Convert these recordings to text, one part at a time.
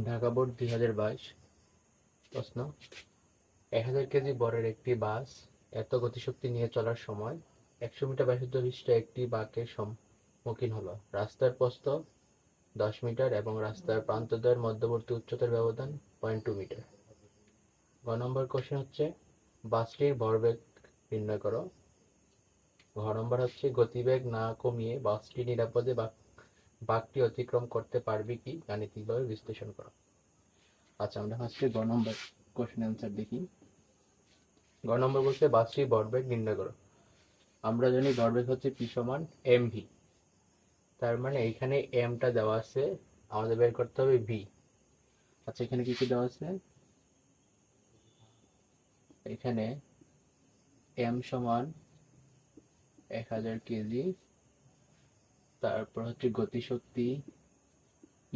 Dhaka board 2022 প্রশ্ন, 1000 KG বরের একটি বাস এত গতিশক্তি নিয়ে চলার সময় 100 মিটার ব্যাসার্ধ বিশিষ্ট একটি বাঁকের সম্মুখীন হলো। রাস্তার প্রস্থ 10 মিটার এবং রাস্তার প্রান্তদ্বয়ের মধ্যবর্তী উচ্চতার ব্যবধান 0.2 মিটার। গ নম্বর কোশ্চেন হচ্ছে বাসটির ভরবেগ নির্ণয় করো। ঘ নম্বর হচ্ছে গতিবেগ না কমিয়ে বাসটি নিরাপদে বাঁকটি অতিক্রম করতে পারবে কি, গাণিতিকভাবে বিশ্লেষণ করো। আচ্ছা, আমরা ফার্স্টে গ নম্বর কোশ্চেন অ্যান্সার দেখি। গ নম্বর বলছে বাসটির ভরবেগ নির্ণয় করো। আমরা জানি ভরবেগ হচ্ছে পি সমান এম ভি। তার মানে এইখানে এমটা দেওয়া আছে, আমাদের বের করতে হবে ভি। আচ্ছা, এখানে কি কি দেওয়া আছে? এখানে এম সমান 1000 কেজি, তারপর হচ্ছে গতিশক্তি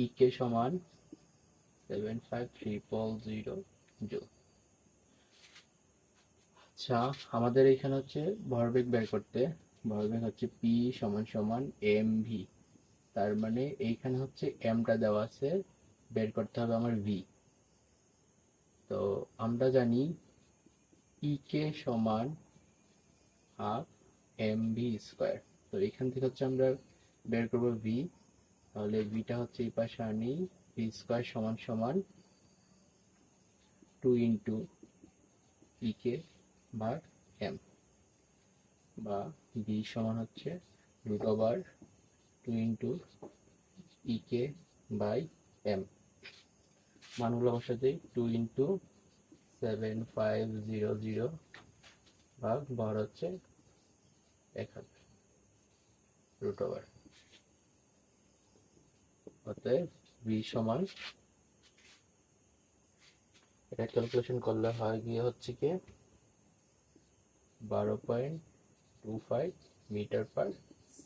ইকে সমান 75300 জুল। আচ্ছা, আমাদের এখানে হচ্ছে ভরবেগ বের করতে, ভরবেগ হচ্ছে পি সমান সমান এম ভি। তার মানে এইখানে হচ্ছে এমটা দেওয়া আছে, বের করতে হবে আমার ভি। তো আমরা জানি ইকে সমান হাফ এম ভি স্কোয়ার। তো এখান থেকে হচ্ছে আমরা বের করবো ভি। তাহলে ভিটা হচ্ছে এই পাশে আনি, ভি স্কোয়ার সমান সমান 2 ইন্টু ইকে ভাগ এম, বা ভি সমান হচ্ছে root over 2 into E K by M. মানগুলো বসাতে 2 ইন্টু 7500 ভাগ ভর হচ্ছে 1000 রুট ওভার। অতএব ভি সমান, এটা ক্যালকুলেশন করলে হয় গিয়ে হচ্ছে কি 12.25 মিটার পার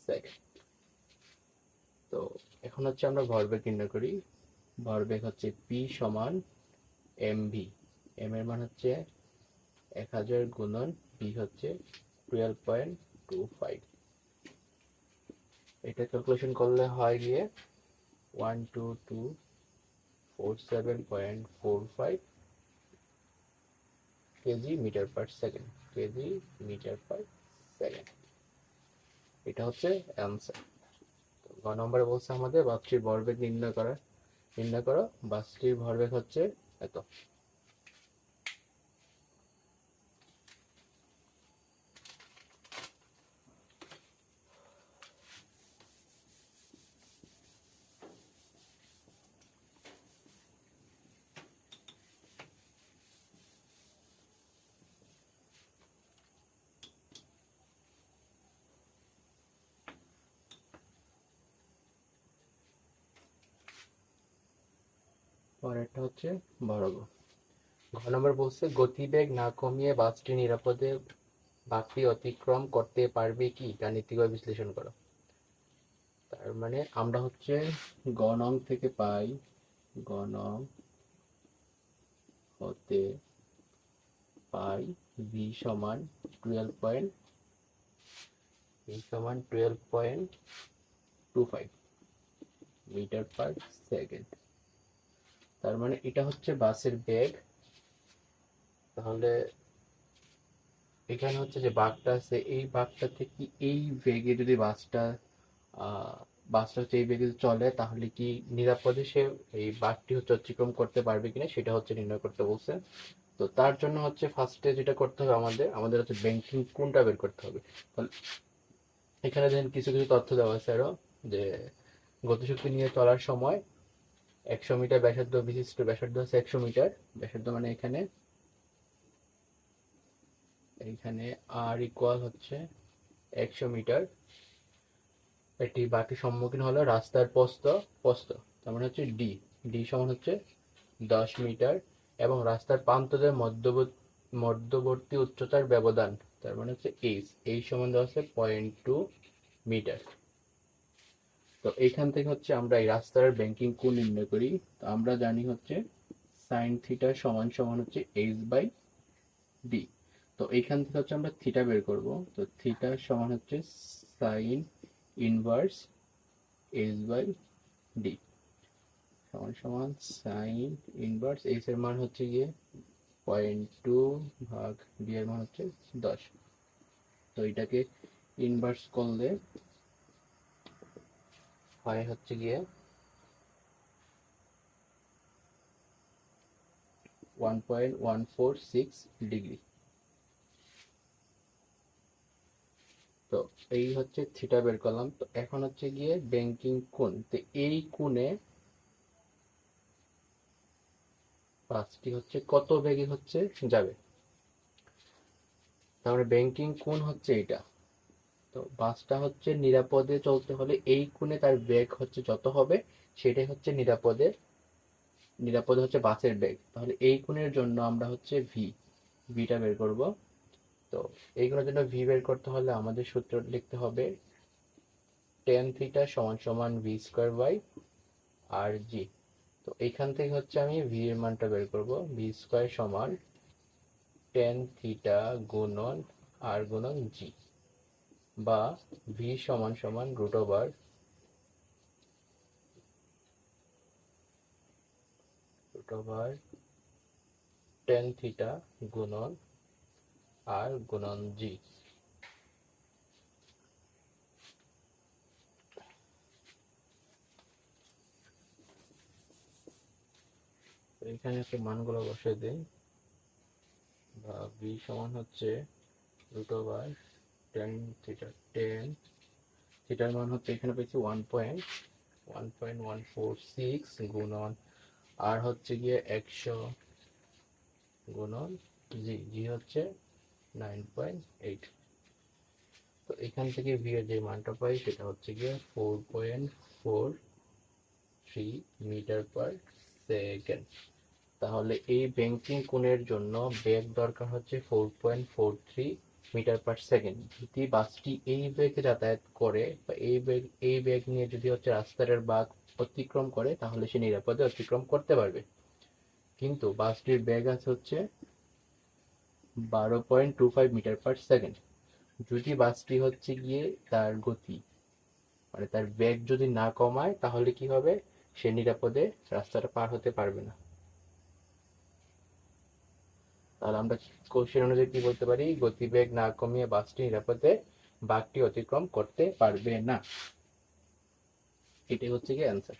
সেকেন্ড। তো এখন হচ্ছে আমরা ভরবেগ নির্ণয় করি। ভরবেগ হচ্ছে পি সমান এম ভি। এম এর মান হচ্ছে 1000 গুণন ভি হচ্ছে 12.25। এটা ক্যালকুলেশন করলে হয় গিয়ে 12247.45 kg metre per second. Kg metre per second, এটা হচ্ছে অ্যান্সার। গ নম্বরে বলছে আমাদের বাসটির ভরবেগ নির্ণয় করো। বাসটির ভরবেগ হচ্ছে এত। পরেরটা হচ্ছে বড় গ। ঘ নম্বর বলছে গতিবেগ না কমিয়ে বাসটি নিরাপদে বাঁকটি অতিক্রম করতে পারবে কি, গাণিতিকভাবে বিশ্লেষণ করো। তার মানে আমরা হচ্ছে গ নং থেকে পাই, গ নং হতে পাই ভি সমান 12.25 মিটার পার সেকেন্ড। তার মানে এটা হচ্ছে বাসের বেগ। তাহলে এখানে হচ্ছে যে বাঁকটা আছে, এই বাঁকটা থেকে এই বেগে যদি বাসটা হচ্ছে এই বেগে চলে, তাহলে কি নিরাপদে সে এই বাঁকটি হচ্ছে অতিক্রম করতে পারবে কিনা সেটা হচ্ছে নির্ণয় করতে বলছে। তো তার জন্য হচ্ছে ফার্স্টে যেটা করতে হবে আমাদের হচ্ছে ব্যাংকিং কোণটা বের করতে হবে। তাহলে এখানে দেখেন কিছু কিছু তথ্য দেওয়া আছে আরো, যে গতিশক্তি নিয়ে চলার সময় 100 মিটার ব্যাসার্ধ বিশিষ্ট, ব্যাসার্ধ হচ্ছে 100 মিটার ব্যাসার্ধ, মানে এখানে আর ইকুয়াল হচ্ছে 100 মিটার। এটি বাকি সম্মুখীন হলো রাস্তার প্রস্থ, তার মানে হচ্ছে ডি। ডি সমান হচ্ছে 10 মিটার এবং রাস্তার প্রান্তদের মধ্যবর্তী উচ্চতার ব্যবধান, তার মানে হচ্ছে এইচ সমান দেওয়া আছে 0.2 মিটার। তো এইখান থেকে হচ্ছে আমরা এই রাস্তার ব্যাংকিং কোণ নির্ণয় করি। তো আমরা জানি হচ্ছে সাইন থিটা সমান সমান হচ্ছে এইচ বাই ডি। তো এইখান থেকে হচ্ছে আমরা থিটা বের করব। তো থিটা সমান হচ্ছে sine inverse H by D. সমান সমান সাইন ইনভার্স এইচ এর মান হচ্ছে গিয়ে 0.2 ভাগ বি এর মান হচ্ছে 10। তো এটাকে ইনভার্স করলে হয় হচ্ছে গিয়ে 1.146 ডিগ্রি। তো এই হচ্ছে থিটা বের করলাম। তো এখন হচ্ছে গিয়ে ব্যাংকিং কোণ। তো এই কোণে বাসটি হচ্ছে কত বেগে হচ্ছে যাবে, তাহলে ব্যাংকিং কোণ হচ্ছে এটা। তো বাসটা হচ্ছে নিরাপদে চলতে হলে এই কোণে তার বেগ হচ্ছে যত হবে সেটাই হচ্ছে নিরাপদে হচ্ছে বাসের বেগ। তাহলে এই কোণের জন্য আমরা হচ্ছে ভিটা বের করব। তো এই কোণের জন্য ভি বের করতে হলে আমাদের সূত্র লিখতে হবে tan থিটা সমান সমান ভি স্কোয়ার বাই আর জি। তো এইখান থেকে হচ্ছে আমি ভি এর মানটা বের করব। ভি স্কোয়ার সমান tan থিটা গুণন আর গুণন জি, বা ভি সমান সমান √tan থিটা গুণন আর গুণন জি। এখানে একটু মানগুলো বসিয়ে দিই। বা ভি সমান হচ্ছে √tan থিটা। থিটার মান হচ্ছে এখানে পেয়েছি 1.146 গুণন আর হচ্ছে গিয়ে 100 গুণন জি হচ্ছে 9.8। তো এখান থেকে ভি এর যে মানটা পাই সেটা হচ্ছে গিয়ে 4.43 মিটার পার সেকেন্ড। তাহলে এই ব্যাংকিং কোণের জন্য বেগ দরকার হচ্ছে 4.43 মিটার পার সেকেন্ড। যদি বাসটি এই বেগে যাতায়াত করে বা এই বেগ নিয়ে যদি হচ্ছে রাস্তার বাঁক অতিক্রম করে তাহলে সে নিরাপদে অতিক্রম করতে পারবে। কিন্তু বাসটির বেগ আছে হচ্ছে 12.25 মিটার পার সেকেন্ড। যদি বাসটি হচ্ছে গিয়ে তার গতি মানে তার বেগ যদি না কমায় তাহলে কি হবে, সে নিরাপদে রাস্তাটা পার হতে পারবে না। তাহলে আমরা কোশ্চেন অনুযায়ী কি বলতে পারি, গতিবেগ না কমিয়ে বাসটি নিরাপদে বাঁকটি অতিক্রম করতে পারবে না। এটাই হচ্ছে কি অ্যান্সার।